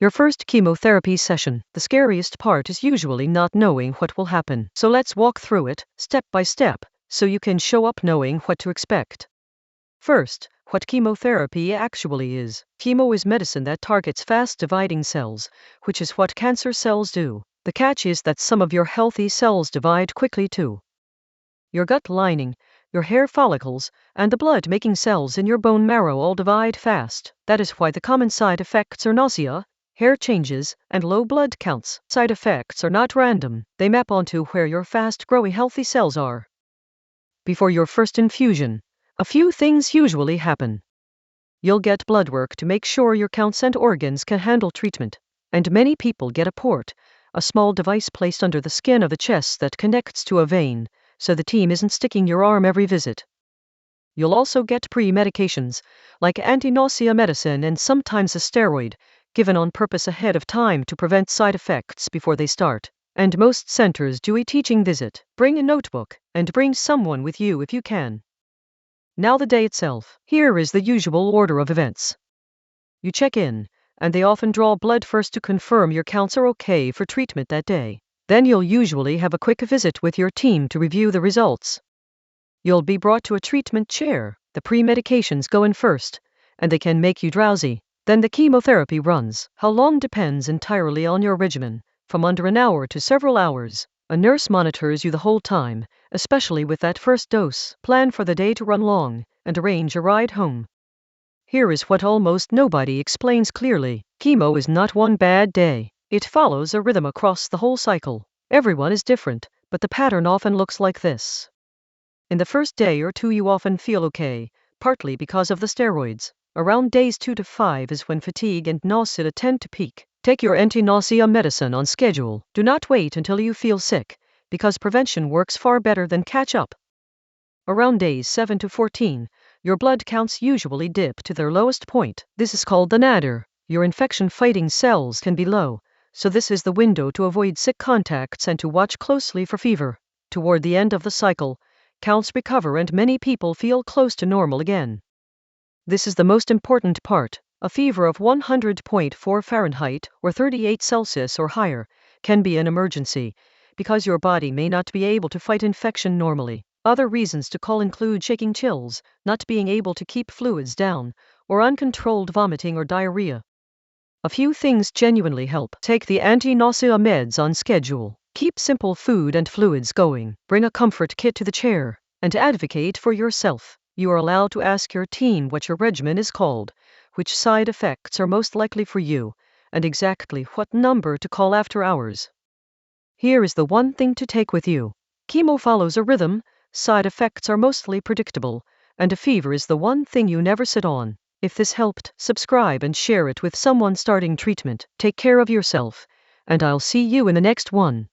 Your first chemotherapy session. The scariest part is usually not knowing what will happen. So let's walk through it, step by step, so you can show up knowing what to expect. First, what chemotherapy actually is. Chemo is medicine that targets fast-dividing cells, which is what cancer cells do. The catch is that some of your healthy cells divide quickly too. Your gut lining, your hair follicles, and the blood-making cells in your bone marrow all divide fast. That is why the common side effects are nausea, hair changes, and low blood counts. Side effects are not random. They map onto where your fast-growing healthy cells are. Before your first infusion, a few things usually happen. You'll get blood work to make sure your counts and organs can handle treatment. And many people get a port, a small device placed under the skin of the chest that connects to a vein, so the team isn't sticking your arm every visit. You'll also get pre-medications, like anti-nausea medicine and sometimes a steroid, given on purpose ahead of time to prevent side effects before they start. And most centers do a teaching visit. Bring a notebook, and bring someone with you if you can. Now the day itself. Here is the usual order of events. You check in, and they often draw blood first to confirm your counts are okay for treatment that day. Then you'll usually have a quick visit with your team to review the results. You'll be brought to a treatment chair. The pre-medications go in first, and they can make you drowsy. Then the chemotherapy runs. How long depends entirely on your regimen, from under an hour to several hours. A nurse monitors you the whole time, especially with that first dose. Plan for the day to run long, and arrange a ride home. Here is what almost nobody explains clearly. Chemo is not one bad day. It follows a rhythm across the whole cycle. Everyone is different, but the pattern often looks like this. In the first day or two you often feel okay, partly because of the steroids. Around days 2 to 5 is when fatigue and nausea tend to peak. Take your anti-nausea medicine on schedule. Do not wait until you feel sick, because prevention works far better than catch up. Around days 7 to 14, your blood counts usually dip to their lowest point. This is called the nadir. Your infection-fighting cells can be low, so this is the window to avoid sick contacts and to watch closely for fever. Toward the end of the cycle, counts recover and many people feel close to normal again. This is the most important part. A fever of 100.4 Fahrenheit or 38 Celsius or higher can be an emergency, because your body may not be able to fight infection normally. Other reasons to call include shaking chills, not being able to keep fluids down, or uncontrolled vomiting or diarrhea. A few things genuinely help. Take the anti-nausea meds on schedule. Keep simple food and fluids going. Bring a comfort kit to the chair, and advocate for yourself. You are allowed to ask your team what your regimen is called, which side effects are most likely for you, and exactly what number to call after hours. Here is the one thing to take with you. Chemo follows a rhythm, side effects are mostly predictable, and a fever is the one thing you never sit on. If this helped, subscribe and share it with someone starting treatment. Take care of yourself, and I'll see you in the next one.